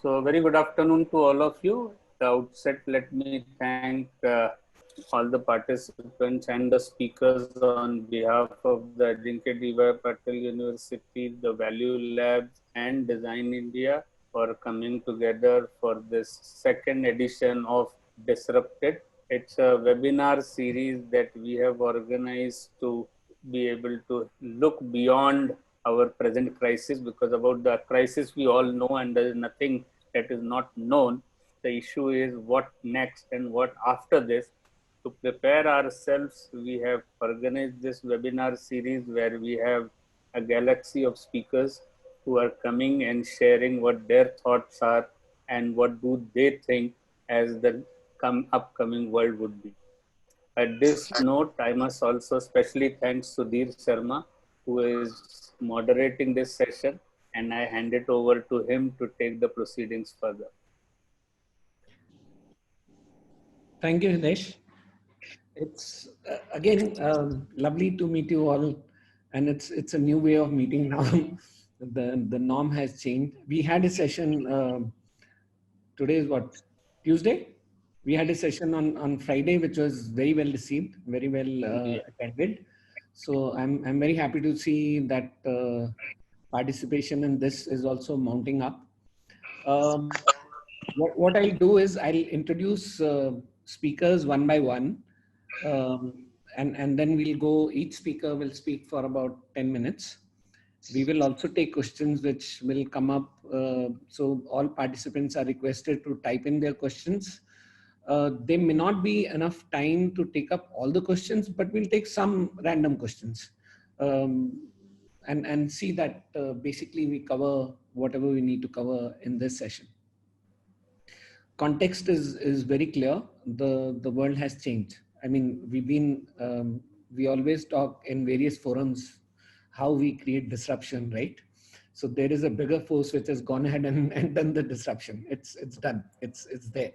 So, very good afternoon to all of you. At the outset, let me thank all the participants and the speakers on behalf of the Ajinkya D.Y. Patil University, the Value Labs, and Design India for coming together for this second edition of Disrupted. It's a webinar series that we have organized to be able to look beyond our present crisis, because about the crisis we all know and there is nothing that is not known. The issue is what next and what after this. To prepare ourselves, we have organized this webinar series where we have a galaxy of speakers who are coming and sharing what their thoughts are and what do they think as the upcoming world would be. At this note, I must also specially thank Sudhir Sharma, who is moderating this session, and I hand it over to him to take the proceedings further. Thank you, Hidesh. It's again lovely to meet you all, and it's a new way of meeting now. The norm has changed. We had a session. Today is what, Tuesday? We had a session on Friday, which was very well received, very well attended. So I'm very happy to see that participation in this is also mounting up. What I'll do is I'll introduce speakers one by one, and then we'll go, each speaker will speak for about 10 minutes. We will also take questions which will come up. So all participants are requested to type in their questions. There may not be enough time to take up all the questions, but we'll take some random questions and see that basically we cover whatever we need to cover in this session. Context is very clear. The world has changed. I mean, we always talk in various forums how we create disruption, right? So there is a bigger force which has gone ahead and done the disruption. It's done. It's there.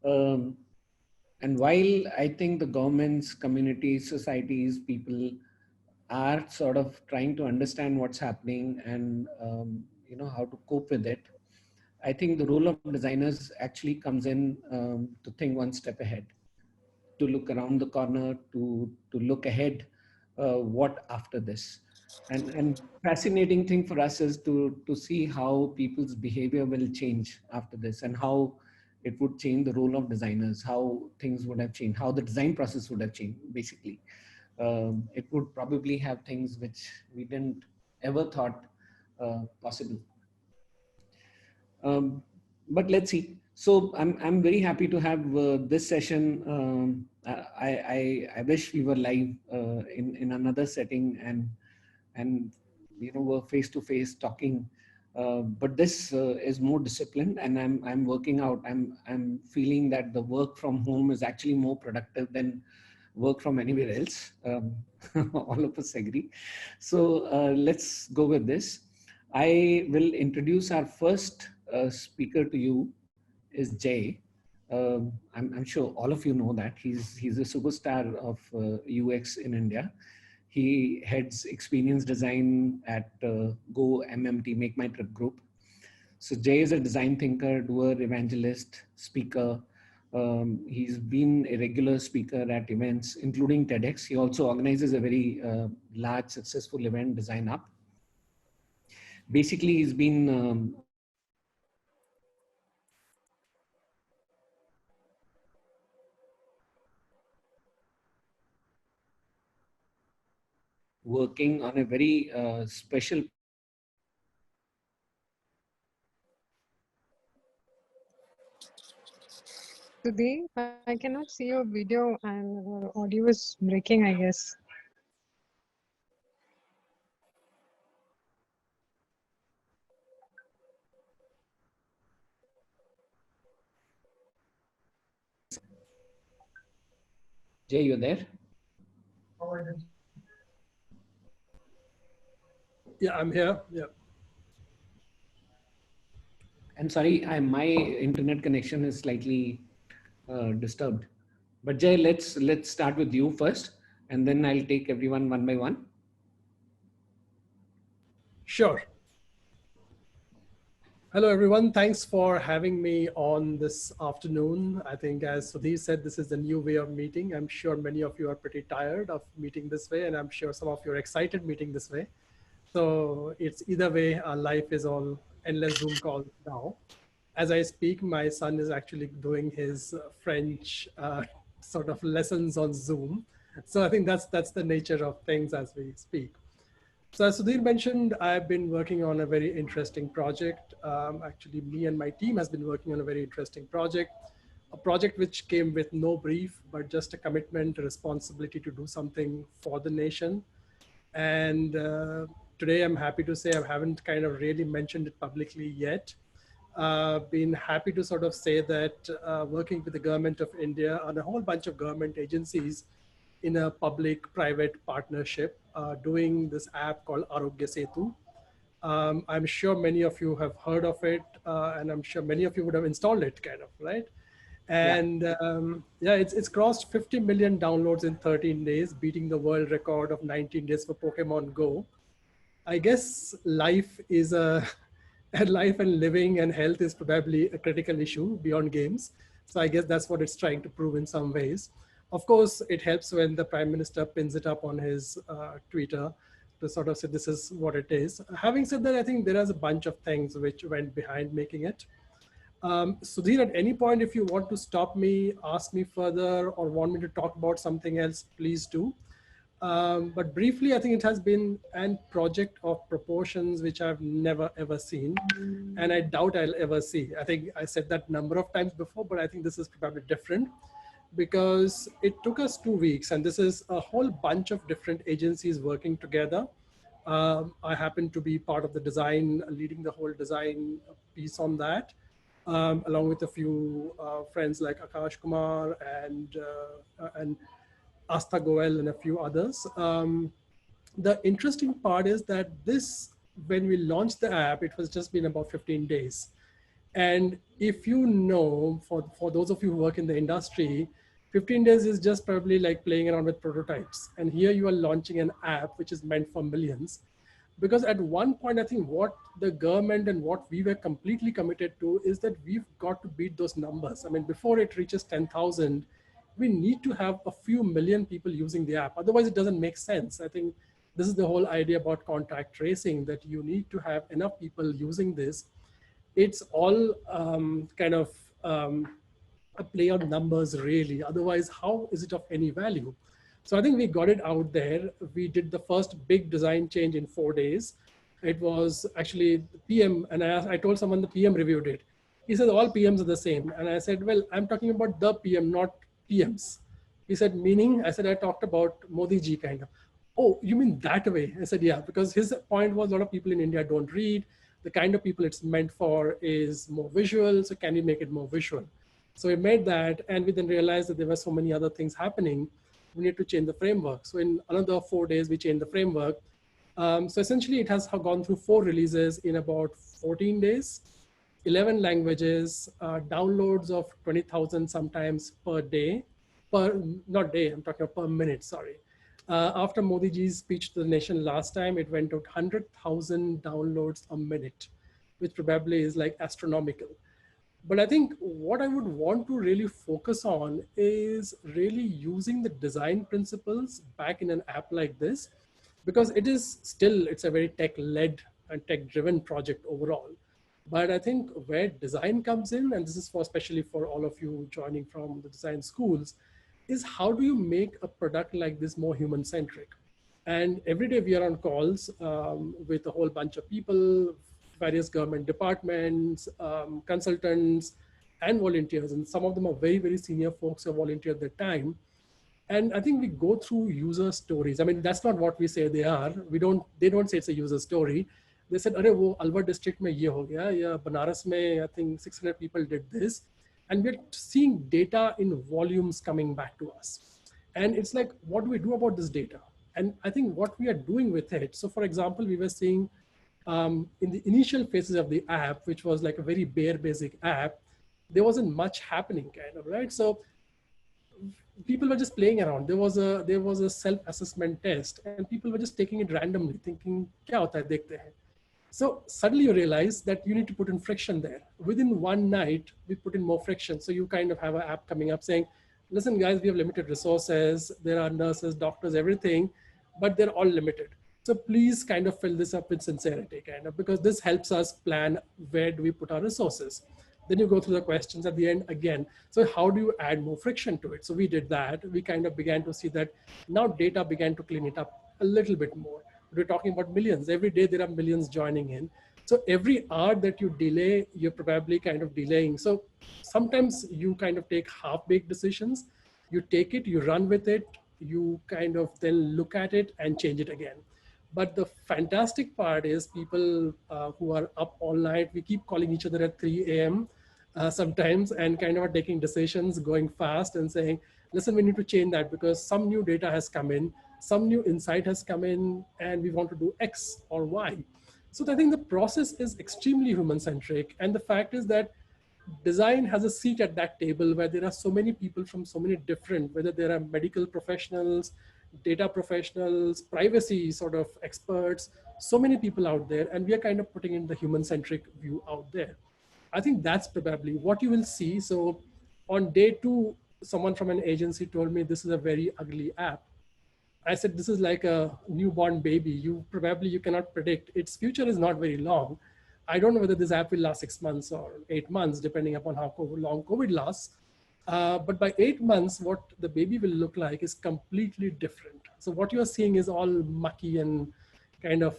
And while I think the governments, communities, societies, people are sort of trying to understand what's happening and how to cope with it, I think the role of designers actually comes in to think one step ahead, to look around the corner, to look ahead, what after this. And fascinating thing for us is to see how people's behavior will change after this, and how it would change the role of designers, how things would have changed, how the design process would have changed, basically. It would probably have things which we didn't ever thought possible. But let's see. So I'm very happy to have this session. I wish we were live in another setting and we're face to face talking. But this is more disciplined, and I'm working out. I'm feeling that the work from home is actually more productive than work from anywhere else. All of us agree. So let's go with this. I will introduce our first speaker to you is Jay. I'm sure all of you know that he's a superstar of UX in India. He heads experience design at Go MMT, Make My Trip Group. So Jay is a design thinker, doer, evangelist, speaker. He's been a regular speaker at events, including TEDx. He also organizes a very large, successful event, Design Up. Basically, he's been working on a very special. Sudhir, I cannot see your video and audio is breaking, I guess. Jay, you there? Yeah, I'm here. Yeah. I'm sorry, my internet connection is slightly disturbed. But Jay, let's start with you first, and then I'll take everyone one by one. Sure. Hello, everyone. Thanks for having me on this afternoon. I think, as Sudhir said, this is the new way of meeting. I'm sure many of you are pretty tired of meeting this way, and I'm sure some of you are excited meeting this way. So it's either way, our life is all endless Zoom calls now. As I speak, my son is actually doing his French sort of lessons on Zoom. So I think that's the nature of things as we speak. So as Sudhir mentioned, I've been working on a very interesting project. Actually, me and my team has been working on a very interesting project, a project which came with no brief, but just a commitment, a responsibility to do something for the nation. And today I'm happy to say I haven't kind of really mentioned it publicly yet. Been happy to sort of say that working with the government of India and a whole bunch of government agencies in a public-private partnership, doing this app called Arogya Setu. I'm sure many of you have heard of it, and I'm sure many of you would have installed it, kind of, right? And yeah, it's crossed 50 million downloads in 13 days, beating the world record of 19 days for Pokemon Go. I guess life is and life and living and health is probably a critical issue beyond games. So I guess that's what it's trying to prove in some ways. Of course, it helps when the Prime Minister pins it up on his Twitter to sort of say this is what it is. Having said that, I think there is a bunch of things which went behind making it. Sudhir, at any point, if you want to stop me, ask me further, or want me to talk about something else, please do. But briefly, I think it has been a project of proportions which I've never ever seen, and I doubt I'll ever see. I think I said that number of times before, but I think this is probably different because it took us 2 weeks, and this is a whole bunch of different agencies working together. I happen to be part of the design, leading the whole design piece on that, along with a few friends like Akash Kumar and Asta Goel and a few others. The interesting part is that this, when we launched the app, it was just been about 15 days. And if you know, for those of you who work in the industry, 15 days is just probably like playing around with prototypes. And here you are launching an app which is meant for millions. Because at one point, I think what the government and what we were completely committed to is that we've got to beat those numbers. I mean, before it reaches 10,000, we need to have a few million people using the app. Otherwise, it doesn't make sense. I think this is the whole idea about contact tracing, that you need to have enough people using this. It's all kind of a play on numbers, really. Otherwise, how is it of any value? So I think we got it out there. We did the first big design change in 4 days. It was actually the PM, and I told someone the PM reviewed it. He said all PMs are the same. And I said, well, I'm talking about the PM, not PMs. He said, meaning? I said, I talked about Modi ji kind of. Oh, you mean that way? I said, yeah, because his point was a lot of people in India don't read. The kind of people it's meant for is more visual. So can you make it more visual? So we made that, and we then realized that there were so many other things happening. We need to change the framework. So in another 4 days, we changed the framework. So essentially, it has gone through 4 releases in about 14 days, 11 languages, downloads of 20,000 sometimes per day, not day, I'm talking per minute, sorry. After Modi ji's speech to the nation last time, it went to 100,000 downloads a minute, which probably is like astronomical. But I think what I would want to really focus on is really using the design principles back in an app like this, because it is still, it's a very tech-led and tech-driven project overall. But I think where design comes in, and this is for especially for all of you joining from the design schools, is how do you make a product like this more human-centric? And every day we are on calls with a whole bunch of people, various government departments, consultants, and volunteers. And some of them are very, very senior folks who volunteered their time. And I think we go through user stories. I mean, that's not what we say they are. They don't say it's a user story. They said, "Arey, wo Alwar district mein ye ho gaya, ya Banaras mein, I think 600 people did this." And we're seeing data in volumes coming back to us. And it's like, what do we do about this data? And I think what we are doing with it. So for example, we were seeing in the initial phases of the app, which was like a very bare basic app, there wasn't much happening, kind of, right? So people were just playing around. There was a self-assessment test, and people were just taking it randomly, thinking, "Kya hota hai, dekhte hain." So suddenly you realize that you need to put in friction there. Within one night, we put in more friction. So you kind of have an app coming up saying, listen, guys, we have limited resources. There are nurses, doctors, everything, but they're all limited. So please kind of fill this up with sincerity, kind of, because this helps us plan where do we put our resources. Then you go through the questions at the end again. So how do you add more friction to it? So we did that. We kind of began to see that now data began to clean it up a little bit more. We're talking about millions. Every day there are millions joining in. So every hour that you delay, you're probably kind of delaying. So sometimes you kind of take half-baked decisions. You take it, you run with it, you kind of then look at it and change it again. But the fantastic part is people who are up all night, we keep calling each other at 3 a.m. Sometimes and kind of are taking decisions, going fast and saying, listen, we need to change that because some new data has come in, some new insight has come in, and we want to do X or Y. So I think the process is extremely human-centric. And the fact is that design has a seat at that table where there are so many people from so many different, whether there are medical professionals, data professionals, privacy sort of experts, so many people out there, and we are kind of putting in the human-centric view out there. I think that's probably what you will see. So on day 2, someone from an agency told me this is a very ugly app. I said, this is like a newborn baby. You cannot predict. Its future is not very long. I don't know whether this app will last 6 months or 8 months, depending upon how long COVID lasts. But by 8 months, what the baby will look like is completely different. So what you're seeing is all mucky and kind of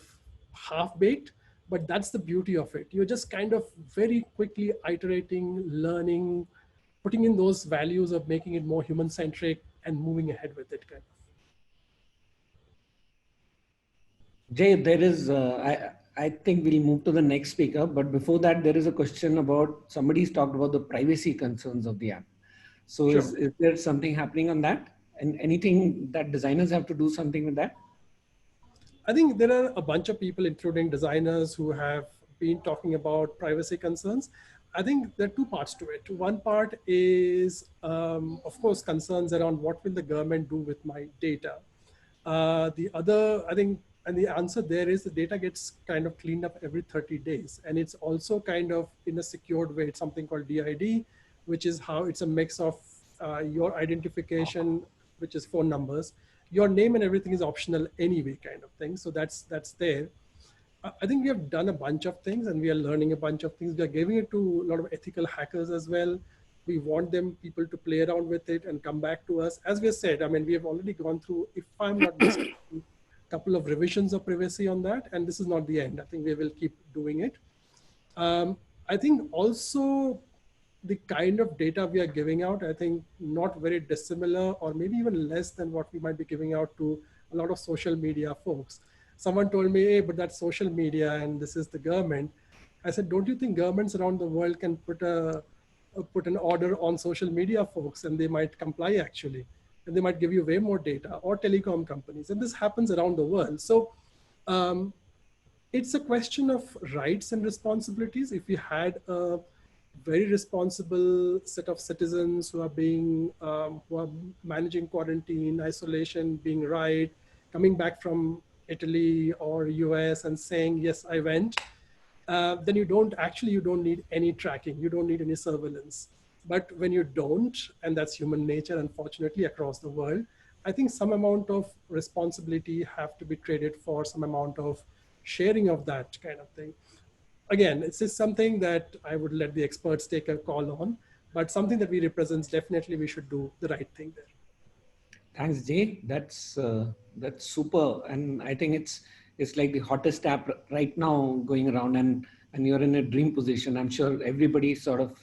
half-baked, but that's the beauty of it. You're just kind of very quickly iterating, learning, putting in those values of making it more human-centric and moving ahead with it. Kind of. Jay, there is, I think we'll move to the next speaker, but before that, there is a question about, somebody's talked about the privacy concerns of the app. So Sure. is there something happening on that? And anything that designers have to do something with that? I think there are a bunch of people, including designers, who have been talking about privacy concerns. I think there are 2 parts to it. One part is, of course, concerns around what will the government do with my data. The other, I think, and the answer there is the data gets kind of cleaned up every 30 days. And it's also kind of in a secured way. It's something called DID, which is how it's a mix of your identification, which is phone numbers. Your name and everything is optional anyway, kind of thing. So that's there. I think we have done a bunch of things and we are learning a bunch of things. We are giving it to a lot of ethical hackers as well. We want people to play around with it and come back to us. As we said, I mean, we have already gone through, if I'm not mistaken, a couple of revisions of privacy on that. And this is not the end. I think we will keep doing it. I think also the kind of data we are giving out, I think not very dissimilar or maybe even less than what we might be giving out to a lot of social media folks. Someone told me, hey, but that's social media and this is the government. I said, don't you think governments around the world can put an order on social media folks and they might comply actually, and they might give you way more data, or telecom companies. And this happens around the world. So it's a question of rights and responsibilities. If we had a very responsible set of citizens who are managing quarantine, isolation, being right, coming back from Italy or US and saying, yes, I went, then you don't need any tracking. You don't need any surveillance. But when you don't, and that's human nature, unfortunately, across the world, I think some amount of responsibility have to be traded for some amount of sharing of that kind of thing. Again, it's just something that I would let the experts take a call on, but something that we represent, definitely we should do the right thing there. Thanks, Jay. That's super. And I think it's like the hottest app right now going around, and you're in a dream position. I'm sure everybody sort of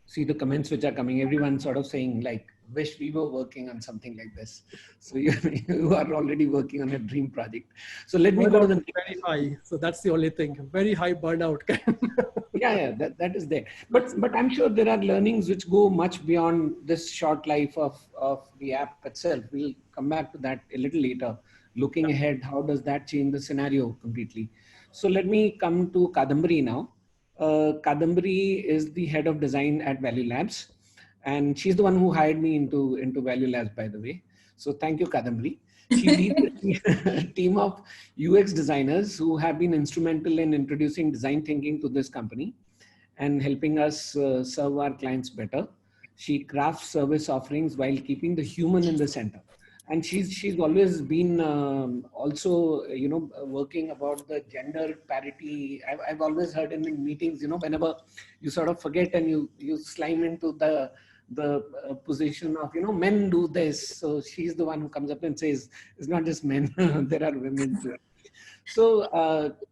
see the comments which are coming. Everyone sort of saying like, wish we were working on something like this. So you are already working on a dream project. So let me go to the very high. So that's the only thing. Very high burnout. yeah, that is there. But I'm sure there are learnings which go much beyond this short life of the app itself. We'll come back to that a little later. Looking ahead, how does that change the scenario completely? So let me come to Kadambari now. Kadambari is the head of design at Value Labs. And she's the one who hired me into Value Labs, by the way. So thank you, Kadambari. She leads a team of UX designers who have been instrumental in introducing design thinking to this company and helping us serve our clients better. She crafts service offerings while keeping the human in the center. And she's always been also, working about the gender parity. I've always heard in meetings, whenever you sort of forget and you slime into the position of, men do this. So she's the one who comes up and says, it's not just men, there are women too. So,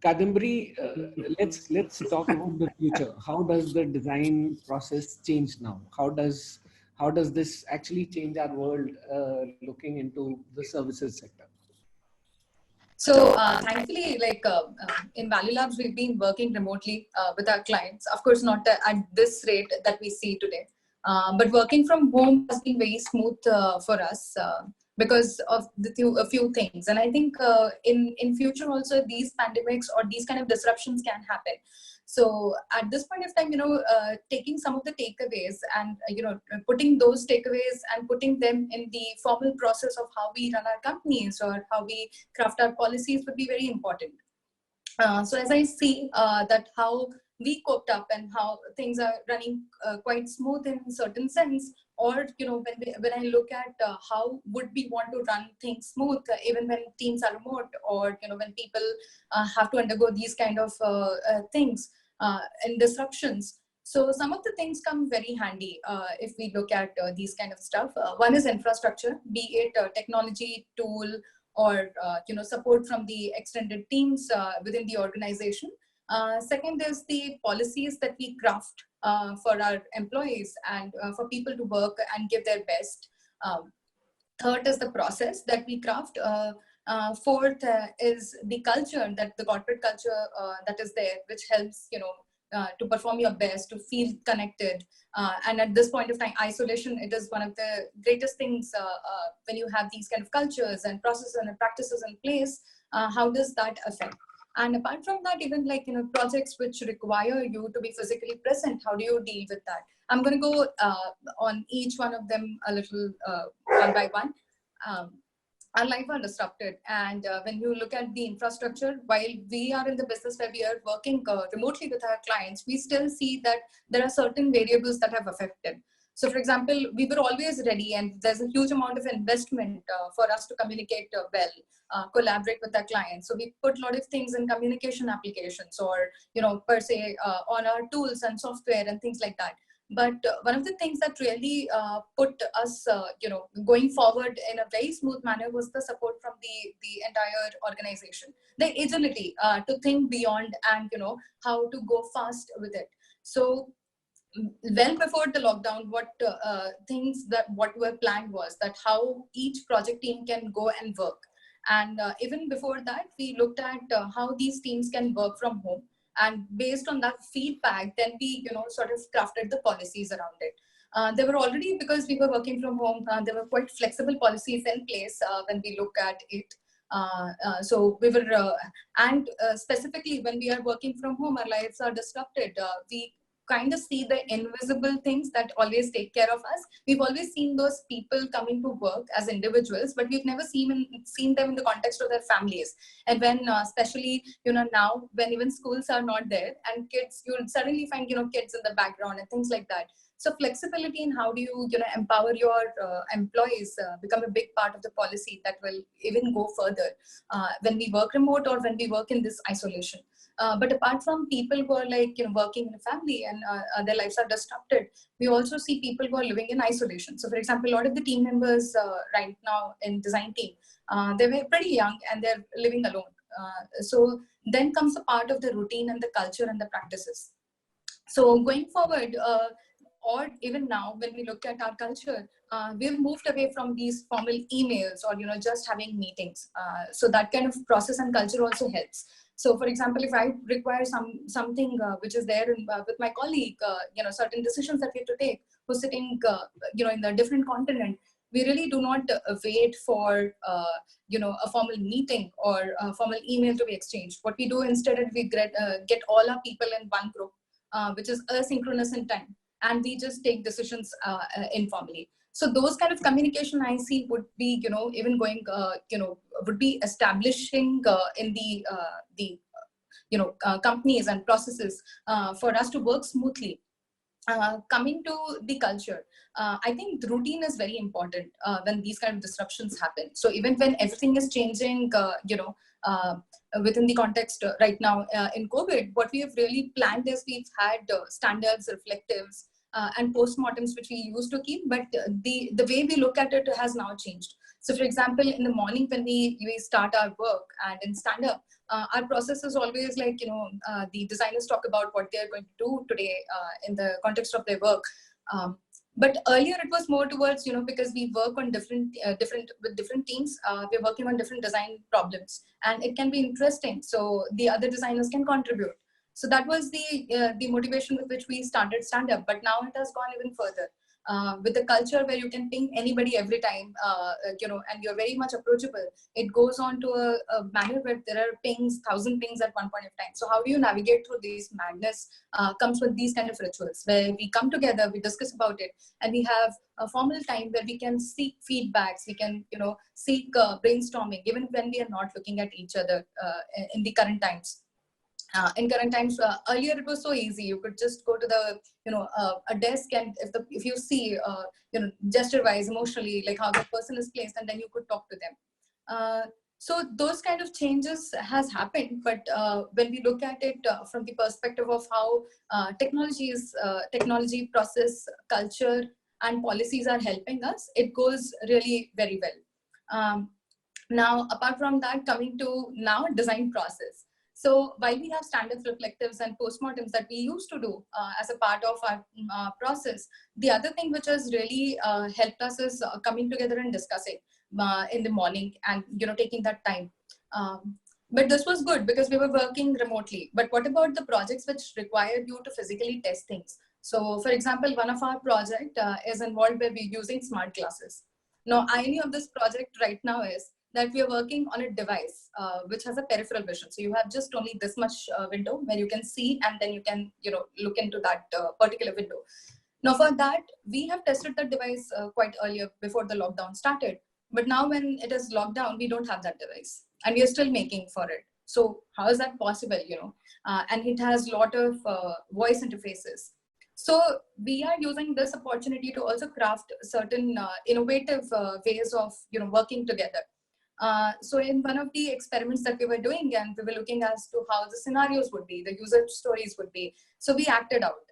Kadambari, let's talk about the future. How does the design process change now? How does this actually change our world looking into the services sector? So thankfully, in Value Labs, we've been working remotely with our clients. Of course, not at this rate that we see today, but working from home has been very smooth for us. Because of a few things. And I think in future also these pandemics or these kind of disruptions can happen. So at this point of time, taking some of the takeaways and, putting those takeaways and putting them in the formal process of how we run our companies or how we craft our policies would be very important. So as I see that how we coped up and how things are running quite smooth in certain sense, or when I look at how would we want to run things smooth even when teams are remote, or when people have to undergo these kind of things and disruptions. So some of the things come very handy if we look at these kind of stuff. One is infrastructure, be it a technology tool or support from the extended teams within the organization. Second is the policies that we craft for our employees and for people to work and give their best. Third is the process that we craft. Fourth is the culture, that the corporate culture that is there, which helps to perform your best, to feel connected. And at this point of time, isolation, it is one of the greatest things when you have these kind of cultures and processes and practices in place. How does that affect? And apart from that, even projects which require you to be physically present, how do you deal with that? I'm going to go on each one of them a little one by one. Our life are disrupted, and when you look at the infrastructure, while we are in the business where we are working remotely with our clients, we still see that there are certain variables that have affected. So for example, we were always ready, and there's a huge amount of investment for us to communicate well, collaborate with our clients. So we put a lot of things in communication applications, or per se on our tools and software and things like that. But one of the things that really put us, going forward in a very smooth manner was the support from the entire organization, the agility to think beyond and how to go fast with it. So well before the lockdown, what were planned was that how each project team can go and work. And even before that, we looked at how these teams can work from home. And based on that feedback, then we, sort of crafted the policies around it. There were already, because we were working from home, there were quite flexible policies in place when we look at it. So we were, specifically when we are working from home, our lives are disrupted. We kind of see the invisible things that always take care of us. We've always seen those people coming to work as individuals, but we've never seen them in the context of their families. And when, especially, now when even schools are not there and kids, you'll suddenly find, kids in the background and things like that. So flexibility in how do you, empower your employees become a big part of the policy that will even go further when we work remote or when we work in this isolation. But apart from people who are working in a family and their lives are disrupted, we also see people who are living in isolation. So for example, a lot of the team members right now in design team, they were pretty young and they're living alone. So then comes a part of the routine and the culture and the practices. So going forward, or even now when we look at our culture, we've moved away from these formal emails or just having meetings. So that kind of process and culture also helps. So for example, if I require something which is there with my colleague, certain decisions that we have to take, who's sitting in a different continent, we really do not wait for a formal meeting or a formal email to be exchanged. What we do instead is we get all our people in one group, which is asynchronous in time, and we just take decisions informally. So those kind of communication I see would be, even going, would be establishing in the companies and processes for us to work smoothly. Coming to the culture, I think the routine is very important when these kind of disruptions happen. So even when everything is changing, within the context right now in COVID, what we have really planned is we've had standards, reflectives, and postmortems, which we used to keep, but the way we look at it has now changed. So for example, in the morning when we start our work and in stand-up, our process is always like, the designers talk about what they're going to do today in the context of their work. But earlier it was more towards, because we work on different teams, we're working on different design problems, and it can be interesting. So the other designers can contribute. So that was the motivation with which we started stand-up. But now it has gone even further. With the culture where you can ping anybody every time, and you're very much approachable, it goes on to a manner where there are 1,000 pings at one point of time. So how do you navigate through these madness comes with these kind of rituals where we come together, we discuss about it, and we have a formal time where we can seek feedbacks, we can, seek brainstorming, even when we are not looking at each other in the current times. In current times, earlier it was so easy. You could just go to the, a desk, and if you see, gesture-wise, emotionally, like how the person is placed, and then you could talk to them. So those kind of changes has happened. But when we look at it from the perspective of how technology, process, culture, and policies are helping us, it goes really very well. Now, apart from that, coming to now design process. So while we have standards, reflectives, and postmortems that we used to do as a part of our process, the other thing which has really helped us is coming together and discussing in the morning and taking that time. But this was good because we were working remotely. But what about the projects which required you to physically test things? So for example, one of our project is involved where we're using smart glasses. Now, irony of this project right now is that we are working on a device which has a peripheral vision. So you have just only this much window where you can see, and then you can look into that particular window. Now for that, we have tested that device quite earlier before the lockdown started. But now when it is locked down, we don't have that device, and we are still making for it. So how is that possible? And it has a lot of voice interfaces. So we are using this opportunity to also craft certain innovative ways of working together. So in one of the experiments that we were doing, and we were looking as to how the scenarios would be, the user stories would be. So we acted out.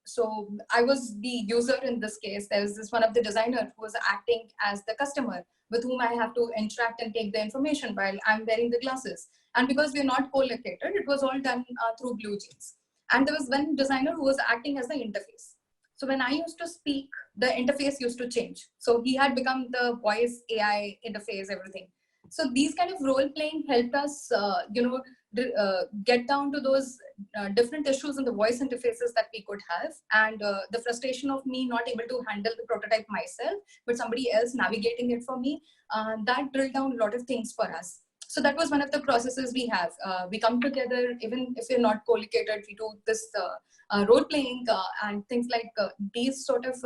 So I was the user in this case. There was this one of the designer who was acting as the customer with whom I have to interact and take the information while I'm wearing the glasses. And because we're not co-located, it was all done through BlueJeans. And there was one designer who was acting as the interface. So when I used to speak, the interface used to change. So he had become the voice AI interface, everything. So these kind of role playing helped us, get down to those different issues in the voice interfaces that we could have, and the frustration of me not able to handle the prototype myself, but somebody else navigating it for me. That drilled down a lot of things for us. So that was one of the processes we have. We come together, even if we're not co-located, we do this role playing and things like these sort of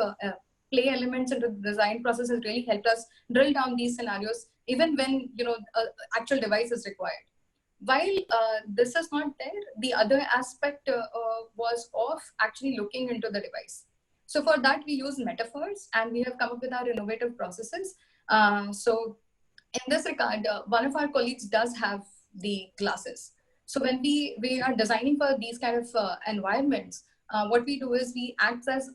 play elements into the design process has really helped us drill down these scenarios, even when actual device is required. While this is not there, the other aspect was of actually looking into the device. So for that, we use metaphors, and we have come up with our innovative processes. So in this regard, one of our colleagues does have the glasses. So when we are designing for these kind of environments, what we do is we act as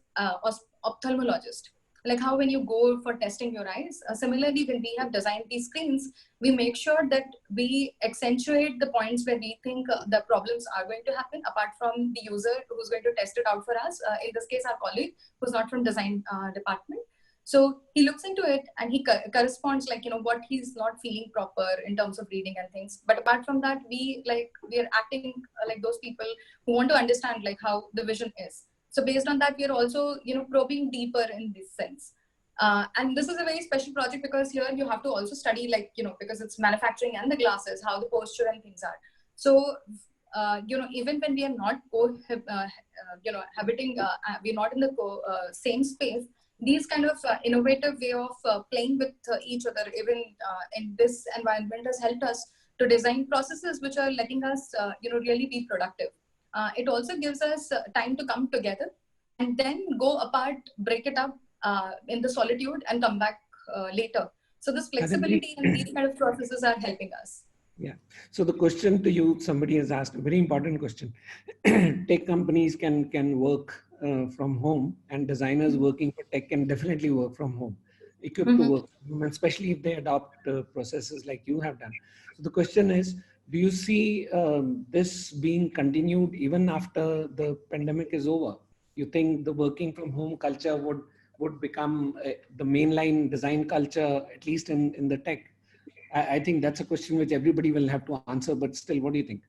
ophthalmologist. Like how when you go for testing your eyes, similarly, when we have designed these screens, we make sure that we accentuate the points where we think the problems are going to happen, apart from the user who's going to test it out for us. In this case, our colleague who's not from design department. So he looks into it and he corresponds like, what he's not feeling proper in terms of reading and things. But apart from that, we are acting like those people who want to understand like how the vision is. So based on that, we are also, probing deeper in this sense. And this is a very special project because here you have to also study because it's manufacturing and the glasses, how the posture and things are. So, even when we are not habiting, we're not in the same space, these kind of innovative way of playing with each other, even in this environment, has helped us to design processes which are letting us, really be productive. It also gives us time to come together and then go apart, break it up in the solitude and come back later. So this flexibility and these kind of processes are helping us. Yeah. So the question to you, somebody has asked a very important question. Tech companies can work from home, and designers working for tech can definitely work from home, equipped to work from home, and especially if they adopt processes like you have done. So the question is, do you see this being continued even after the pandemic is over? You think the working from home culture would become the mainline design culture, at least in the tech? I think that's a question which everybody will have to answer, but still, what do you think?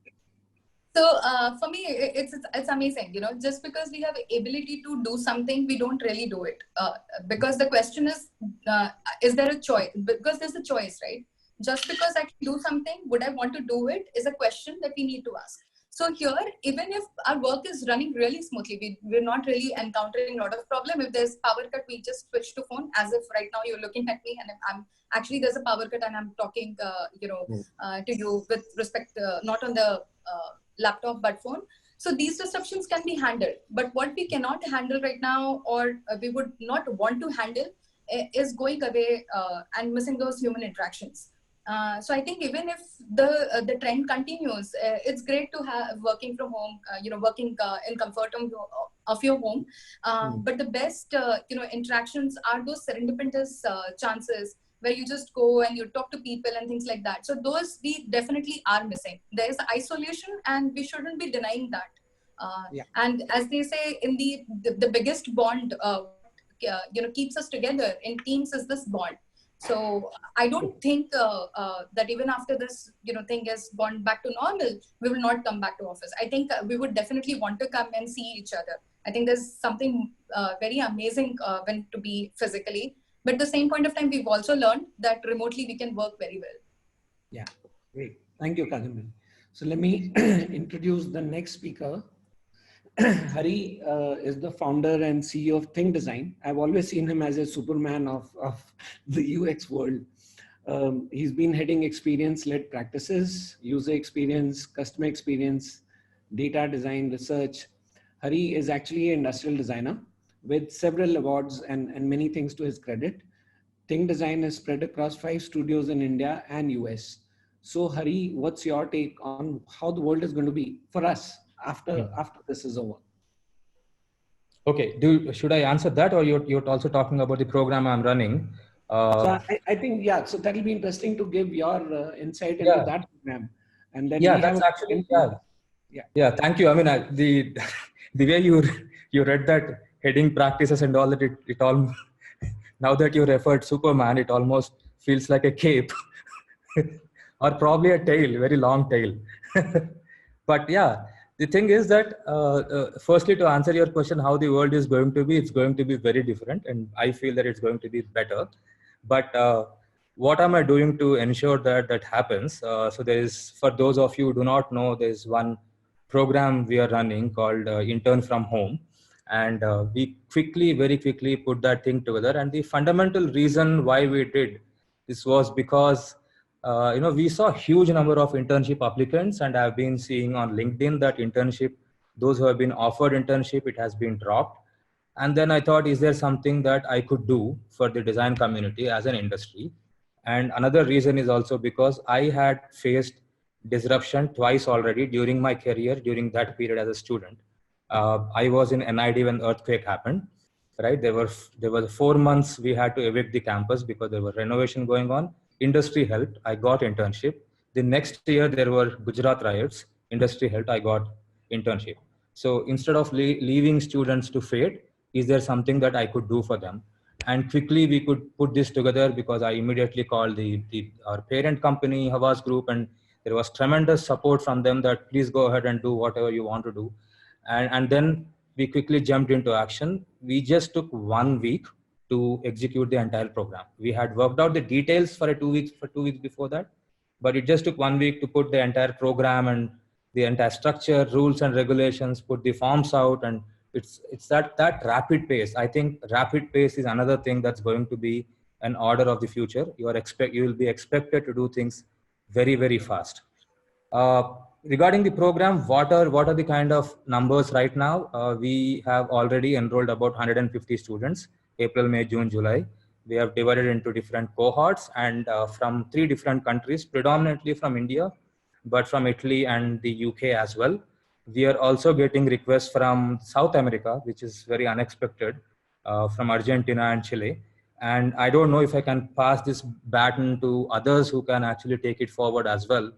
So for me, it's amazing, just because we have ability to do something, we don't really do it. Because the question is there a choice? Because there's a choice, right? Just because I can do something, would I want to do it, is a question that we need to ask. So here, even if our work is running really smoothly, we're not really encountering a lot of problem. If there's power cut, we just switch to phone, as if right now you're looking at me and I'm actually, there's a power cut and I'm talking, to you with respect, not on the laptop, but phone. So these disruptions can be handled. But what we cannot handle right now, or we would not want to handle, is going away and missing those human interactions. So I think even if the trend continues, it's great to have working from home, working in comfort of your home. But the best, interactions are those serendipitous chances where you just go and you talk to people and things like that. So those we definitely are missing. There is isolation, and we shouldn't be denying that. And as they say, in the biggest bond, keeps us together in teams is this bond. So I don't think that even after this, thing is gone back to normal, we will not come back to office. I think we would definitely want to come and see each other. I think there's something very amazing when to be physically. But at the same point of time, we've also learned that remotely we can work very well. Yeah, great. Thank you, Kadambini. So let me introduce the next speaker. Hari is the founder and CEO of Think Design. I've always seen him as a Superman of the UX world. He's been heading experience-led practices, user experience, customer experience, data design, research. Hari is actually an industrial designer with several awards and many things to his credit. Think Design is spread across 5 studios in India and US. So Hari, what's your take on how the world is going to be for us after this is over? Okay, should I answer that, or you're also talking about the program I'm running? So I think, so that'll be interesting to give your insight into that program. And then that's actually, thank you. I mean, the way you read that heading practices and all that, it all, now that you referred Superman, it almost feels like a cape or probably a tail, very long tail. But yeah, the thing is that, firstly, to answer your question, how the world is going to be, it's going to be very different. And I feel that it's going to be better. But what am I doing to ensure that happens? So there is, for those of you who do not know, there's one program we are running called Intern from Home. And we very quickly put that thing together. And the fundamental reason why we did this was because we saw a huge number of internship applicants, and I've been seeing on LinkedIn that internship, those who have been offered internship, it has been dropped. And then I thought, is there something that I could do for the design community as an industry? And another reason is also because I had faced disruption twice already during my career, during that period as a student. I was in NID when earthquake happened, right? There were 4 months we had to evict the campus because there were renovation going on. Industry helped, I got internship. The next year there were Gujarat riots, industry helped, I got internship. So instead of leaving students to fate, is there something that I could do for them? And quickly we could put this together because I immediately called our parent company, Havas Group, and there was tremendous support from them that please go ahead and do whatever you want to do. And then we quickly jumped into action. We just took 1 week to execute the entire program. We had worked out the details for 2 weeks before that, but it just took 1 week to put the entire program and the entire structure, rules and regulations, put the forms out and it's that rapid pace. I think rapid pace is another thing that's going to be an order of the future. You will be expected to do things very, very fast. Regarding the program, what are the kind of numbers right now? We have already enrolled about 150 students, April, May, June, July. We have divided into different cohorts and from 3 different countries, predominantly from India, but from Italy and the UK as well. We are also getting requests from South America, which is very unexpected, from Argentina and Chile. And I don't know if I can pass this baton to others who can actually take it forward as well.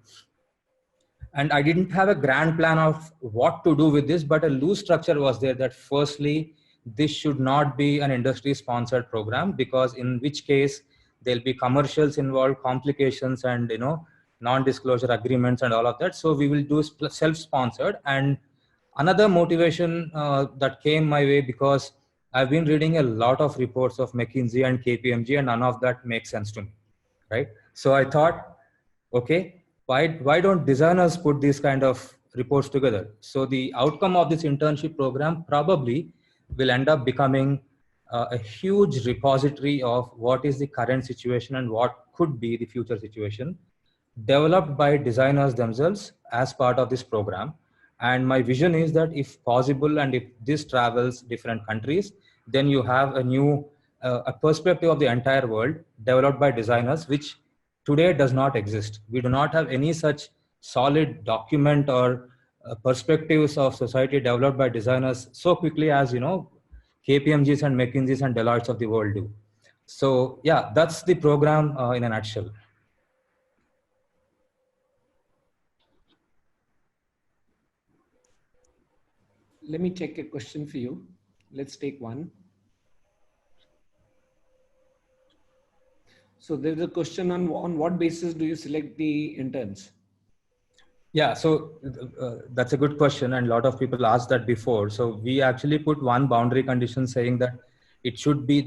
And I didn't have a grand plan of what to do with this, but a loose structure was there that firstly, this should not be an industry sponsored program, because in which case there'll be commercials involved, complications, and non-disclosure agreements and all of that. So we will do self-sponsored. And another motivation that came my way, because I've been reading a lot of reports of McKinsey and KPMG, and none of that makes sense to me, right? So I thought, okay, why don't designers put these kind of reports together? So the outcome of this internship program probably will end up becoming a huge repository of what is the current situation and what could be the future situation, developed by designers themselves as part of this program. And my vision is that if possible, and if this travels different countries, then you have a new a perspective of the entire world developed by designers, which today does not exist. We do not have any such solid document or perspectives of society developed by designers so quickly as KPMGs and McKinseys and Deloittes of the world do. So yeah, that's the program in a nutshell. Let me check a question for you. Let's take one. So there's a question on what basis do you select the interns? Yeah, so that's a good question, and a lot of people asked that before. So we actually put one boundary condition saying that it should be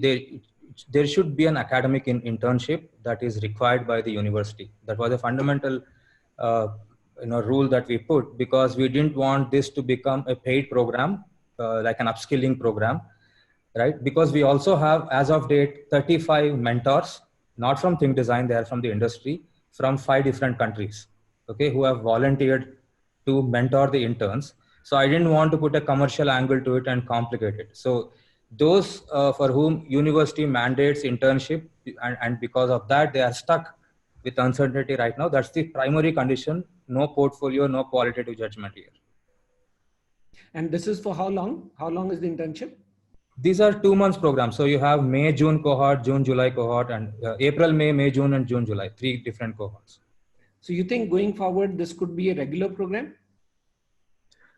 there should be an academic internship that is required by the university. That was a fundamental rule that we put, because we didn't want this to become a paid program, like an upskilling program, right? Because we also have, as of date, 35 mentors, not from Think Design, they are from the industry, from 5 different countries, okay, who have volunteered to mentor the interns. So I didn't want to put a commercial angle to it and complicate it. So those for whom university mandates internship, and because of that, they are stuck with uncertainty right now. That's the primary condition. No portfolio, no qualitative judgment here. And this is for how long? How long is the internship? These are 2 months programs. So you have May, June cohort, June, July cohort, and April, May, June, and June, July, 3 different cohorts. So you think going forward, this could be a regular program?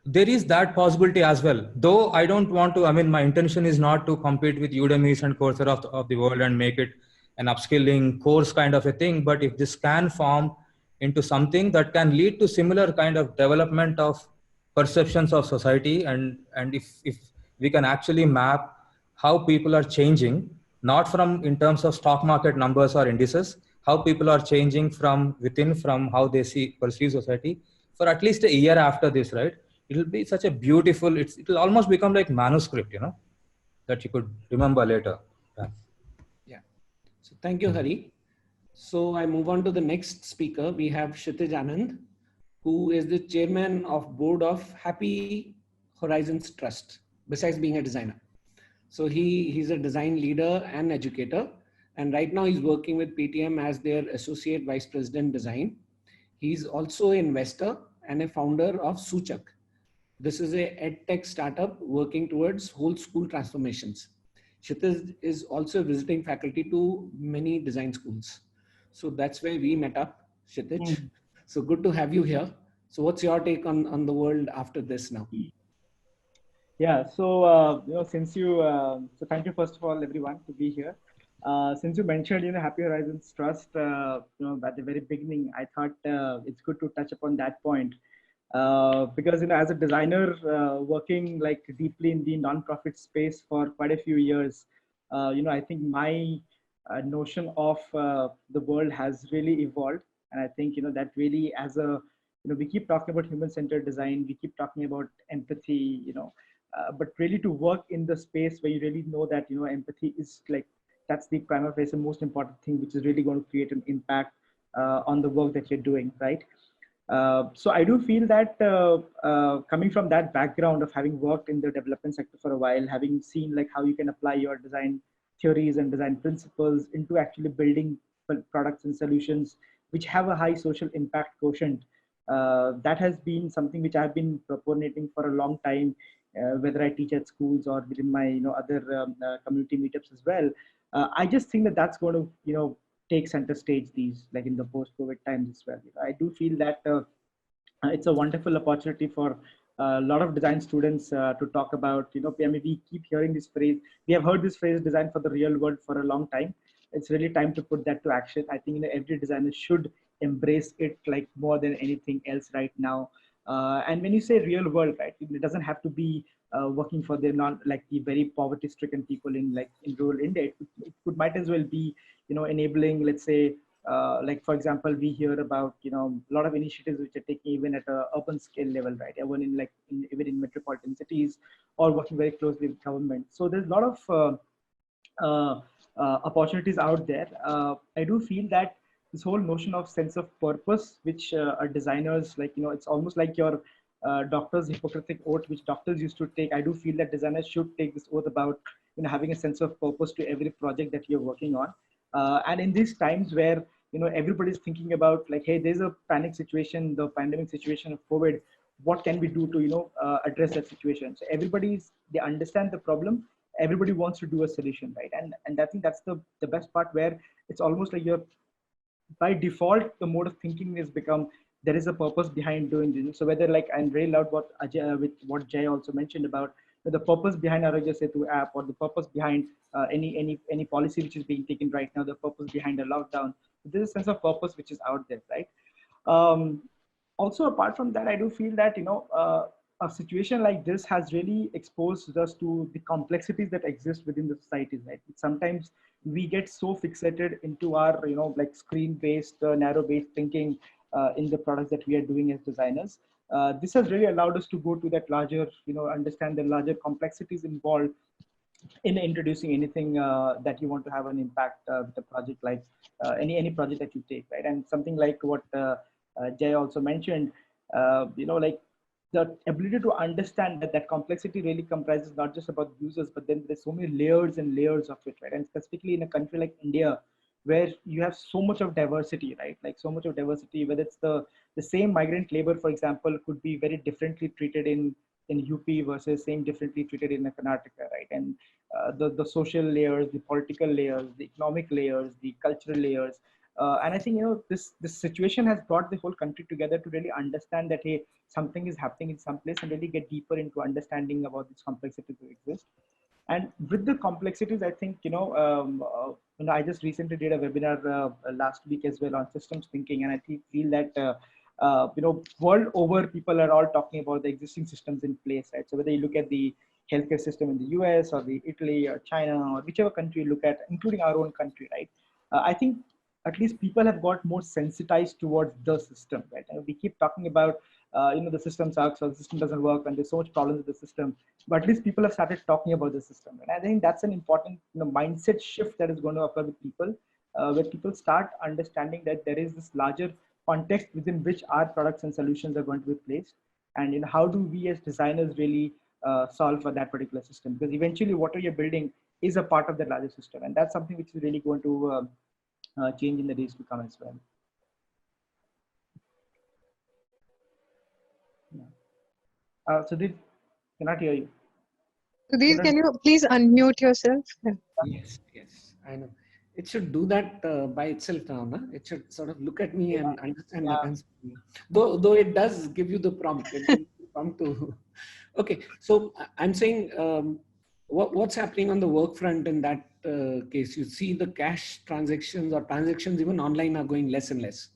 There is that possibility as well. Though I don't want to, my intention is not to compete with Udemy and Coursera of the world and make it an upskilling course kind of a thing. But if this can form into something that can lead to similar kind of development of perceptions of society, and if we can actually map how people are changing, not from in terms of stock market numbers or indices, how people are changing from within, from how they perceive society for at least a year after this, right? It'll be such a beautiful, it'll almost become like manuscript, that you could remember later. Yeah. So thank you, Hari. So I move on to the next speaker. We have Kshitij Anand, who is the chairman of board of Happy Horizons Trust, besides being a designer. So he's a design leader and educator. And right now he's working with Paytm as their associate vice president design. He's also an investor and a founder of Suchak. This is a edtech startup working towards whole school transformations. Kshitij is also visiting faculty to many design schools. So that's where we met up, Kshitij. So good to have you here. So what's your take on the world after this now? Yeah, so since you so thank you first of all everyone to be here. Since you mentioned Happy Horizons Trust, at the very beginning, I thought it's good to touch upon that point, because as a designer working like deeply in the non-profit space for quite a few years, I think my notion of the world has really evolved, and I think that really, as a we keep talking about human-centered design, we keep talking about empathy, but really to work in the space where you really know that, you know, empathy is like, that's the prima facie most important thing, which is really going to create an impact on the work that you're doing, right? So I do feel that coming from that background of having worked in the development sector for a while, having seen like how you can apply your design theories and design principles into actually building products and solutions which have a high social impact quotient, that has been something which I've been propagating for a long time, whether I teach at schools or within my, you know, other community meetups as well. I just think that that's going to, you know, take center stage these, like in the post-COVID times as well. I do feel that it's a wonderful opportunity for a lot of design students to talk about, you know, I mean, we keep hearing this phrase, we have heard this phrase design for the real world for a long time. It's really time to put that to action. I think, you know, every designer should embrace it like more than anything else right now. And when you say real world, right, it doesn't have to be working for the non, like the very poverty stricken people in like in rural India. It could might as well be, you know, enabling, let's say, like for example, we hear about, you know, a lot of initiatives which are taken even at a urban scale level, right? Even in like even in metropolitan cities, or working very closely with government. So there's a lot of opportunities out there. I do feel that this whole notion of sense of purpose, which are designers, like, you know, it's almost like your doctor's Hippocratic oath, which doctors used to take. I do feel that designers should take this oath about, you know, having a sense of purpose to every project that you're working on. And in these times where, you know, everybody's thinking about like, hey, there's a panic situation, the pandemic situation of COVID, what can we do to, you know, address that situation? So they understand the problem, everybody wants to do a solution, right? And I think that's the best part, where it's almost like you're, by default, the mode of thinking has become, there is a purpose behind doing this. So whether like, I'm very loud what Ajay, with what Jay also mentioned about the purpose behind Arogya Setu app, or the purpose behind any policy which is being taken right now, the purpose behind a lockdown. There's a sense of purpose which is out there, right? Also, apart from that, I do feel that, you know, a situation like this has really exposed us to the complexities that exist within the societies, right? Sometimes we get so fixated into our, you know, like screen-based, narrow-based thinking in the products that we are doing as designers. This has really allowed us to go to that larger, you know, understand the larger complexities involved in introducing anything that you want to have an impact with a project, like any project that you take, right? And something like what Jay also mentioned, you know, like the ability to understand that complexity really comprises not just about users, but then there's so many layers and layers of it, right? And specifically in a country like India, where you have so much of diversity, right? Like so much of diversity, whether it's the same migrant labor, for example, could be very differently treated in UP versus same differently treated in Karnataka, right? And the social layers, the political layers, the economic layers, the cultural layers. And I think, you know, this situation has brought the whole country together to really understand that, hey, something is happening in some place, and really get deeper into understanding about these complexities that exist. And with the complexities, I think, you know, I just recently did a webinar last week as well on systems thinking, and I feel that you know, world over, people are all talking about the existing systems in place, right? So whether you look at the healthcare system in the US or the Italy or China or whichever country you look at, including our own country, right? I think at least people have got more sensitized towards the system, right? And we keep talking about, you know, the system sucks or the system doesn't work and there's so much problems with the system, but at least people have started talking about the system. And I think that's an important, you know, mindset shift that is going to occur with people, where people start understanding that there is this larger context within which our products and solutions are going to be placed. And, you know, how do we as designers really solve for that particular system? Because eventually whatever you're building is a part of the larger system. And that's something which is really going to change in the days to come as well. Yeah. Sudhir, cannot hear you. Sudhir, can you please unmute yourself? Yes, I know. It should do that by itself now, no? It should sort of look at me and understand the answer. Though it does give you the prompt. It gives you the prompt to. Okay, so I'm saying what's happening on the work front in that case? You see the cash transactions or transactions even online are going less and less.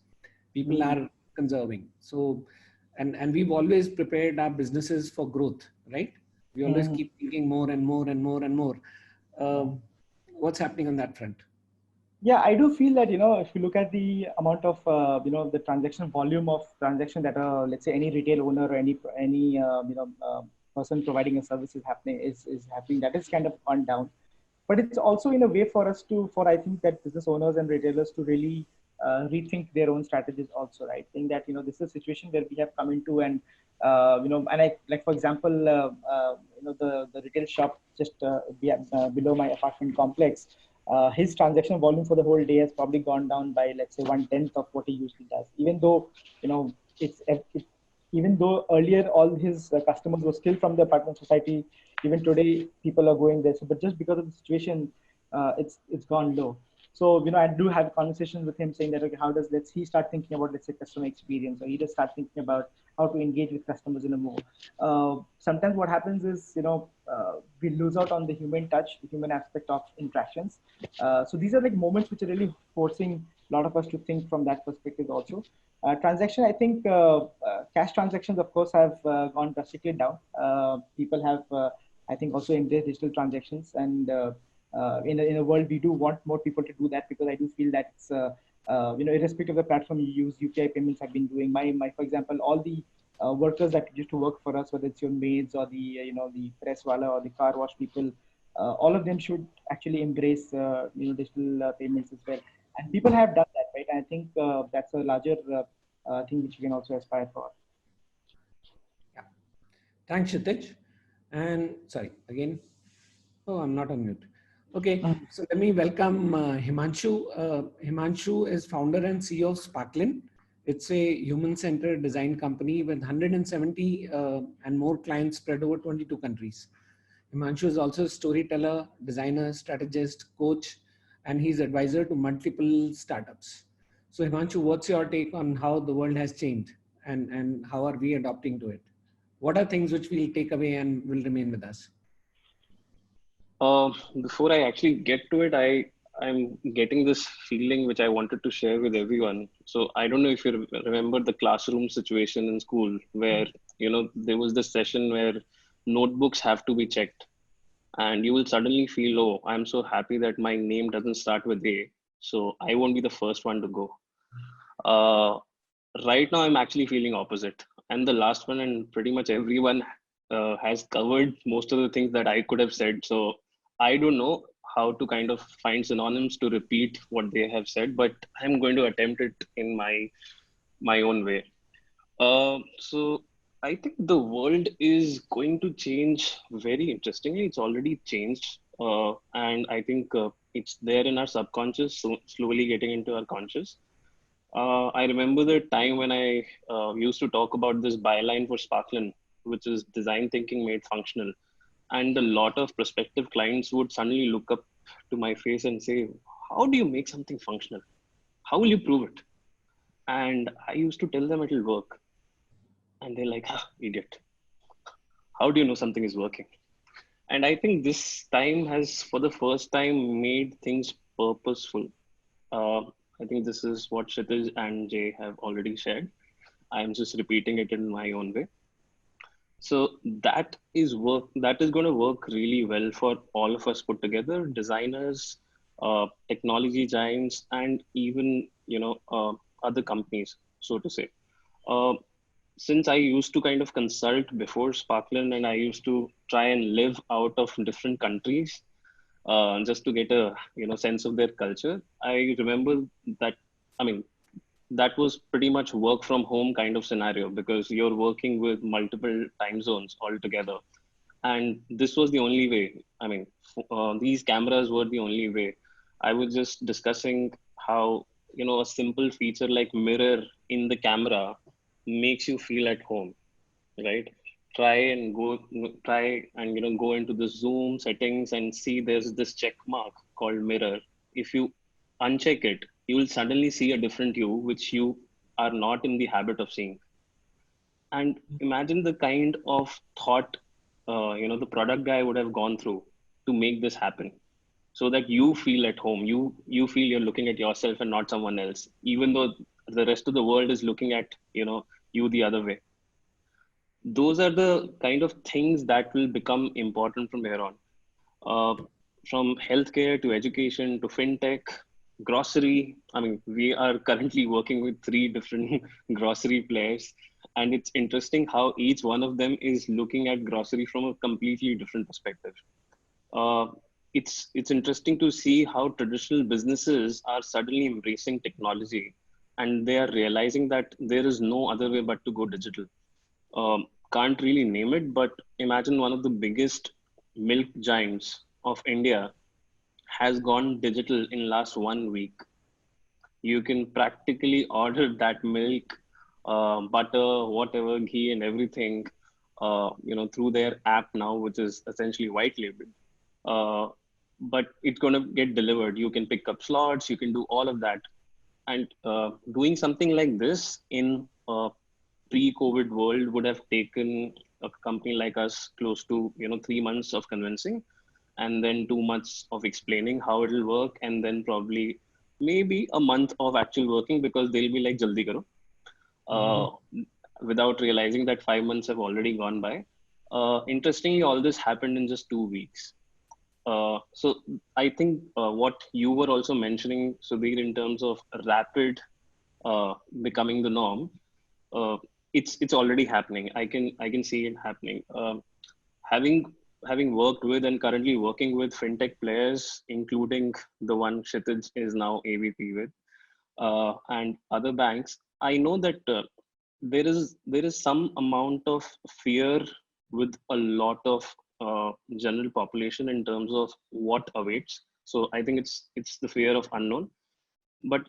People are conserving. So, and we've always prepared our businesses for growth, right? We always keep thinking more and more and more and more. What's happening on that front? Yeah, I do feel that, you know, if you look at the amount of, you know, the transaction volume of transaction that, let's say any retail owner or any you know, person providing a service is happening, that is kind of gone down. But it's also in a way for us to, I think that business owners and retailers to really rethink their own strategies also, right? Saying that, this is a situation where we have come into, and, and I, like, for example, the retail shop just below my apartment complex, his transaction volume for the whole day has probably gone down by, let's say, 1/10 of what he usually does. Even though, even though earlier all his customers were still from the apartment society, even today people are going there. So, but just because of the situation, it's gone low. So, I do have conversations with him saying that, okay, let's he start thinking about, let's say, customer experience, or he just start thinking about how to engage with customers in a more. Sometimes what happens is, we lose out on the human touch, the human aspect of interactions. So these are like moments which are really forcing a lot of us to think from that perspective also. Transaction, I think cash transactions, of course, have gone drastically down. People have, I think, also embraced digital transactions, and in a world we do want more people to do that, because I do feel that it's, irrespective of the platform you use, UPI payments have been doing. For example, all the workers that used to work for us, whether it's your maids or the the press wala or the car wash people, all of them should actually embrace digital payments as well. And people have done that, right? I think that's a larger thing which we can also aspire for. Yeah. Thanks, Kshitij. And sorry, again. Oh, I'm not on mute. Okay, so let me welcome Himanshu. Himanshu is founder and CEO of Sparklin. It's a human-centered design company with 170 and more clients spread over 22 countries. Himanshu is also a storyteller, designer, strategist, coach, and he's advisor to multiple startups. So Himanshu, what's your take on how the world has changed, and how are we adopting to it? What are things which we'll take away and will remain with us? Before I actually get to it, I'm getting this feeling which I wanted to share with everyone. So I don't know if you remember the classroom situation in school where, there was this session where notebooks have to be checked, and you will suddenly feel, oh, I'm so happy that my name doesn't start with A, so I won't be the first one to go. Right now, I'm actually feeling opposite. And the last one, and pretty much everyone has covered most of the things that I could have said. So I don't know how to kind of find synonyms to repeat what they have said, but I'm going to attempt it in my own way. So I think the world is going to change very interestingly. It's already changed. And I think it's there in our subconscious, so slowly getting into our conscious. I remember the time when I used to talk about this byline for Sparklin, which is design thinking made functional. And a lot of prospective clients would suddenly look up to my face and say, how do you make something functional? How will you prove it? And I used to tell them it'll work. And they're like, idiot. How do you know something is working? And I think this time has, for the first time, made things purposeful. I think this is what Kshitij and Jay have already shared. I'm just repeating it in my own way. So that is going to work really well for all of us put together, designers, technology giants, and even, other companies, so to say. Since I used to kind of consult before Sparklin, and I used to try and live out of different countries, just to get a sense of their culture, I remember that, that was pretty much work from home kind of scenario, because you're working with multiple time zones altogether. And this was the only way. These cameras were the only way. I was just discussing how, a simple feature like mirror in the camera makes you feel at home, right? Try and go into the Zoom settings and see there's this check mark called mirror. If you uncheck it, you will suddenly see a different you, which you are not in the habit of seeing. And imagine the kind of thought, the product guy would have gone through to make this happen, so that you feel at home. You feel you're looking at yourself and not someone else, even though the rest of the world is looking at, you the other way. Those are the kind of things that will become important from here on. From healthcare to education to fintech, grocery. We are currently working with 3 different grocery players, And it's interesting how each one of them is looking at grocery from a completely different perspective. Uh, it's interesting to see how traditional businesses are suddenly embracing technology, and they are realizing that there is no other way but to go digital. Can't really name it, but imagine one of the biggest milk giants of India has gone digital in last 1 week. You can practically order that milk, butter, whatever, ghee, and everything, through their app now, which is essentially white labeled. Uh, but it's going to get delivered. You can pick up slots. You can do all of that. And doing something like this in a pre-COVID world would have taken a company like us close to 3 months of convincing, and then 2 months of explaining how it'll work, and then probably maybe a month of actual working, because they'll be like jaldi karo, without realizing that 5 months have already gone by. Interestingly, all this happened in just 2 weeks. So I think what you were also mentioning, Sudhir, in terms of rapid becoming the norm, it's already happening. I can see it happening. Having worked with and currently working with fintech players, including the one Kshitij is now AVP with, and other banks, I know that there is some amount of fear with a lot of general population in terms of what awaits. So I think it's the fear of unknown. But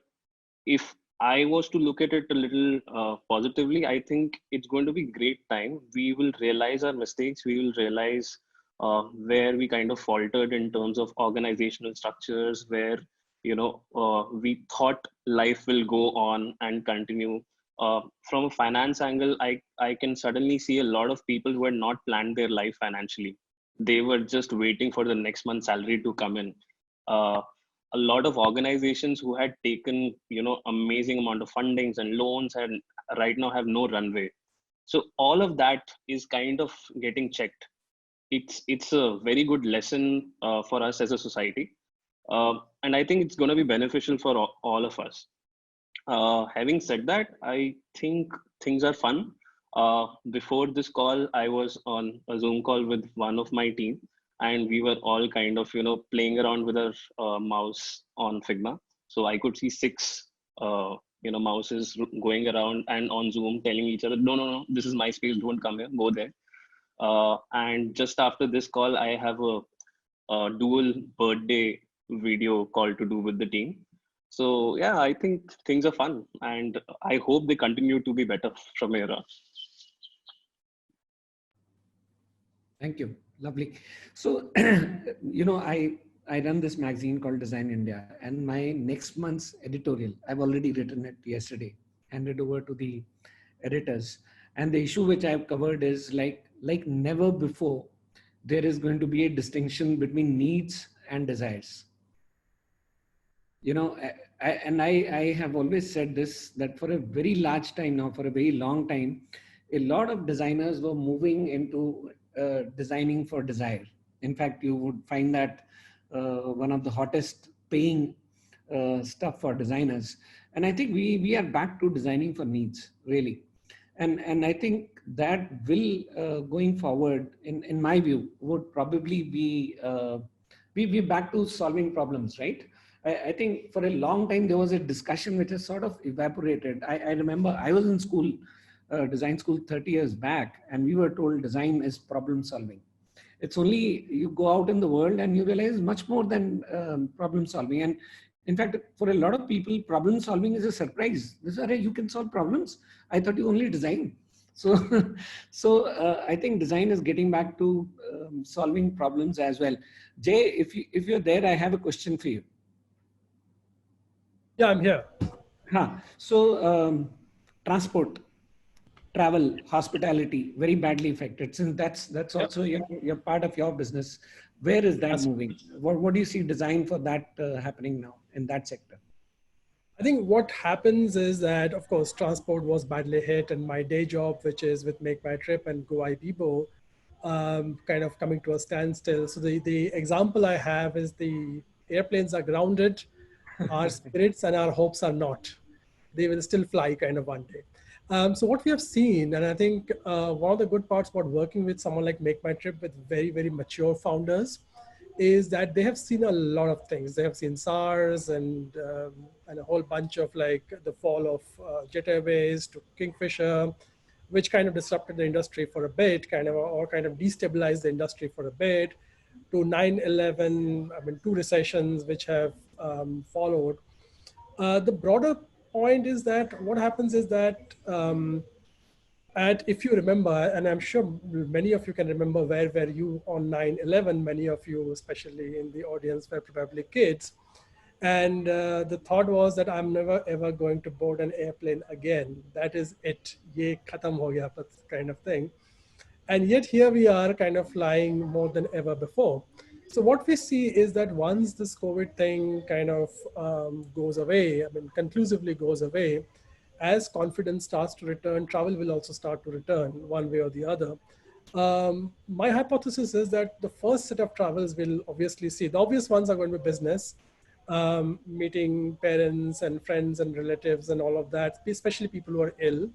if I was to look at it a little positively, I think it's going to be great time. We will realize our mistakes. We will realize where we kind of faltered in terms of organizational structures, where we thought life will go on and continue. From a finance angle, I can suddenly see a lot of people who had not planned their life financially. They were just waiting for the next month's salary to come in. A lot of organizations who had taken amazing amount of fundings and loans and right now have no runway. So all of that is kind of getting checked. It's a very good lesson for us as a society, and I think it's going to be beneficial for all of us. Having said that, I think things are fun. Before this call, I was on a Zoom call with one of my team, and we were all kind of playing around with our mouse on Figma. So I could see 6 mouses going around and on Zoom telling each other, no, this is my space, don't come here, go there. And just after this call, I have a dual birthday video call to do with the team. So yeah, I think things are fun, and I hope they continue to be better from here on. Thank you. Lovely. So, I run this magazine called Design India, and my next month's editorial, I've already written it yesterday, handed over to the editors. And the issue which I've covered is like never before, there is going to be a distinction between needs and desires. I have always said this, that for a very large time now, for a very long time, a lot of designers were moving into designing for desire. In fact, you would find that one of the hottest paying stuff for designers. And I think we are back to designing for needs, really. And I think that will, going forward, in my view, would probably be back to solving problems, right? I think for a long time, there was a discussion which has sort of evaporated. I remember I was in school, design school 30 years back, and we were told design is problem solving. It's only you go out in the world and you realize much more than problem solving. And in fact, for a lot of people, problem solving is a surprise. This is, you can solve problems. I thought you only design. So, I think design is getting back to solving problems as well. Jay, if you're there, I have a question for you. Yeah, I'm here. So transport, travel, hospitality, very badly affected. Since that's also your part of your business. Where is that moving? What do you see design for that happening now in that sector? I think what happens is that, of course, transport was badly hit, and my day job, which is with Make My Trip and GoIBibo, kind of coming to a standstill. So the example I have is the airplanes are grounded, our spirits and our hopes are not. They will still fly kind of one day. So what we have seen, and I think one of the good parts about working with someone like Make My Trip with very, very mature founders is that they have seen a lot of things. They have seen SARS and a whole bunch of like the fall of Jet Airways to Kingfisher, which kind of disrupted the industry for a bit, or kind of destabilized the industry for a bit, to 9/11, I mean, 2 recessions which have followed. The broader point is that what happens is that if you remember, and I'm sure many of you can remember where were you on 9/11, many of you, especially in the audience, were probably kids. And the thought was that I'm never ever going to board an airplane again. That is it. Ye khatam ho gaya kind of thing. And yet here we are kind of flying more than ever before. So what we see is that once this COVID thing kind of goes away, I mean, conclusively goes away, as confidence starts to return, travel will also start to return one way or the other. My hypothesis is that the first set of travels will obviously see, the obvious ones are going to be business, meeting parents and friends and relatives and all of that, especially people who are ill.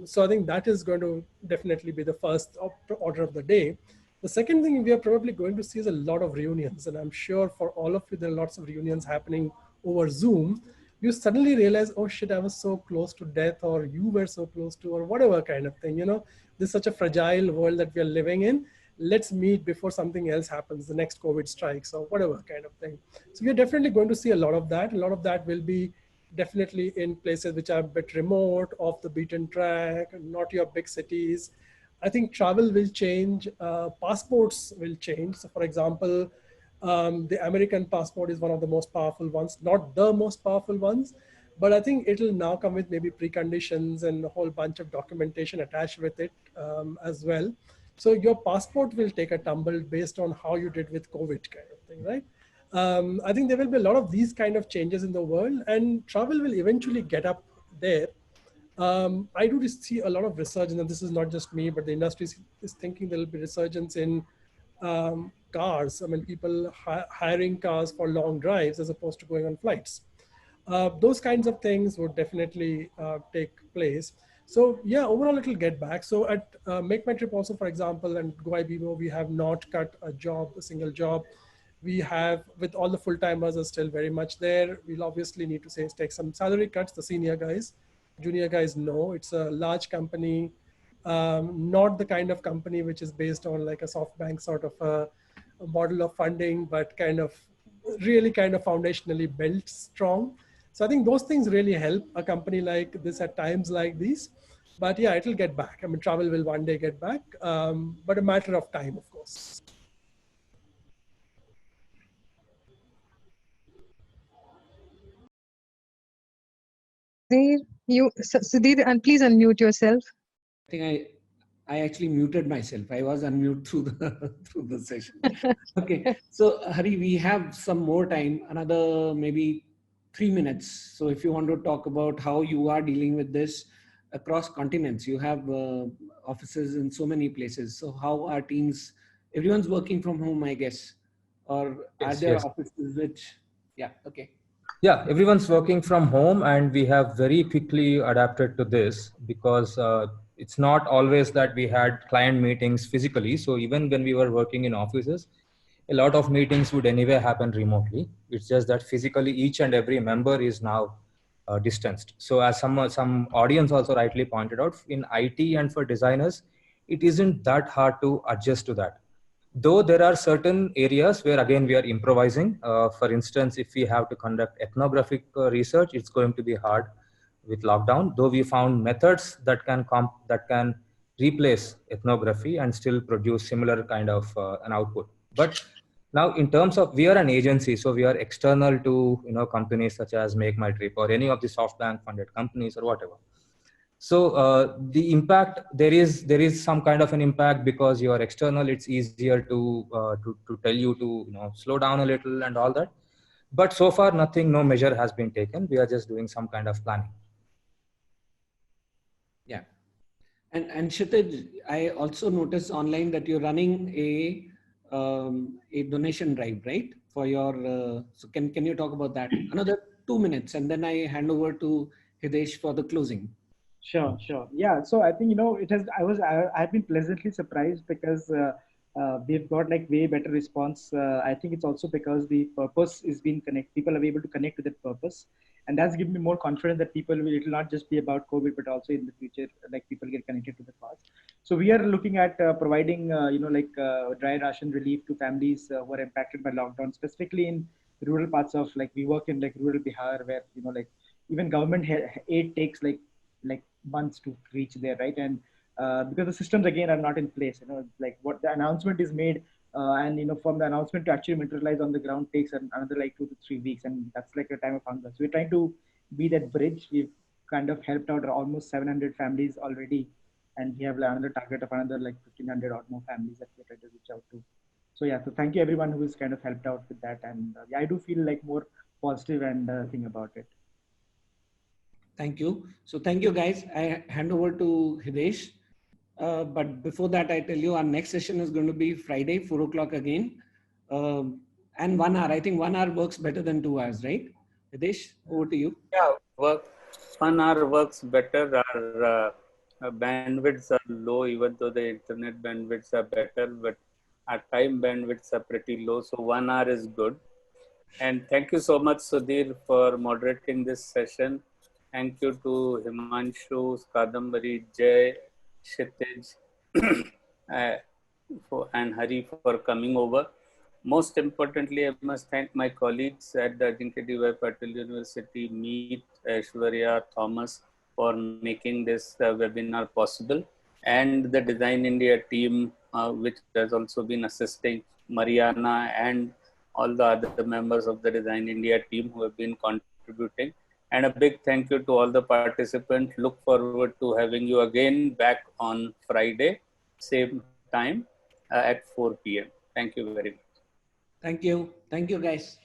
So I think that is going to definitely be the first order of the day. The second thing we are probably going to see is a lot of reunions. And I'm sure for all of you, there are lots of reunions happening over Zoom. You suddenly realize, oh shit, I was so close to death, or you were so close to, or whatever kind of thing. You know, this is such a fragile world that we are living in. Let's meet before something else happens, the next COVID strikes or whatever kind of thing. So we're definitely going to see a lot of that. A lot of that will be definitely in places which are a bit remote, off the beaten track, not your big cities. I think travel will change, passports will change. So for example, the American passport is one of the most powerful ones, not the most powerful ones, but I think it'll now come with maybe preconditions and a whole bunch of documentation attached with it as well. So your passport will take a tumble based on how you did with COVID kind of thing, right? I think there will be a lot of these kind of changes in the world, and travel will eventually get up there. I do see a lot of resurgence, and this is not just me, but the industry is thinking there will be resurgence in cars. I mean, people hiring cars for long drives as opposed to going on flights. Those kinds of things would definitely take place. So yeah, overall it'll get back. So at Make My Trip also, for example, and GoIBIMO, we have not cut a single job. We have, with all the full-timers are still very much there. We'll obviously need to take some salary cuts, the senior guys. Junior guys, no, it's a large company, not the kind of company which is based on like a SoftBank sort of a model of funding, but kind of really kind of foundationally built strong. So I think those things really help a company like this at times like these. But yeah, it'll get back. I mean, travel will one day get back, but a matter of time, of course. Sudhir, and please unmute yourself. I think I actually muted myself. I was unmute through the session. Okay, so Hari, we have some more time, another maybe 3 minutes. So if you want to talk about how you are dealing with this across continents, you have offices in so many places. So how are teams? Everyone's working from home, I guess, or Yes, are there yes. offices which? Yeah. Okay. Yeah, everyone's working from home, and we have very quickly adapted to this because it's not always that we had client meetings physically. So even when we were working in offices, a lot of meetings would anyway happen remotely. It's just that physically each and every member is now distanced. So as some audience also rightly pointed out, in IT and for designers, it isn't that hard to adjust to that. Though there are certain areas where again we are improvising. For instance, if we have to conduct ethnographic research, it's going to be hard with lockdown. Though we found methods that can replace ethnography and still produce similar kind of an output. But now, in terms of, we are an agency, so we are external to companies such as Make My Trip or any of the SoftBank funded companies or whatever. So the impact, there is some kind of an impact because you are external. It's easier to tell you to slow down a little and all that. But so far, no measure has been taken. We are just doing some kind of planning. Yeah, and Kshitij, I also noticed online that you're running a donation drive, right? For your so can you talk about that? Another 2 minutes, and then I hand over to Hitesh for the closing. Sure, sure. Yeah. So I think, it has, I've been pleasantly surprised because we've got like way better response. I think it's also because the purpose is being people are able to connect with that purpose. And that's given me more confidence that it will not just be about COVID, but also in the future, like people get connected to the cause. So we are looking at providing, dry ration relief to families who are impacted by lockdown, specifically in rural parts of, like, we work in like rural Bihar, where, like even government aid takes like months to reach there, right? And because the systems again are not in place, like what the announcement is made, and from the announcement to actually materialize on the ground takes another like 2 to 3 weeks, and that's like a time of hunger. So we're trying to be that bridge. We've kind of helped out almost 700 families already, and we have another target of another like 1,500 or more families that we're trying to reach out to. So yeah, so thank you everyone who has kind of helped out with that, and yeah, I do feel like more positive and think about it. Thank you. So thank you, guys. I hand over to Hitesh. But before that, I tell you our next session is going to be Friday, 4 o'clock again. And 1 hour. I think 1 hour works better than 2 hours, right? Hitesh, over to you. Yeah, 1 hour works better. Our bandwidths are low, even though the internet bandwidths are better, but our time bandwidths are pretty low. So 1 hour is good. And thank you so much, Sudhir, for moderating this session. Thank you to Himanshu, Kadambari, Jay, Kshitij, and Hari for coming over. Most importantly, I must thank my colleagues at the Ajinkya D.Y. Patil University, Meet, Aishwarya, Thomas, for making this webinar possible, and the Design India team, which has also been assisting, Mariana, and all the other members of the Design India team who have been contributing. And a big thank you to all the participants. Look forward to having you again back on Friday, same time at 4 p.m. Thank you very much. Thank you. Thank you, guys.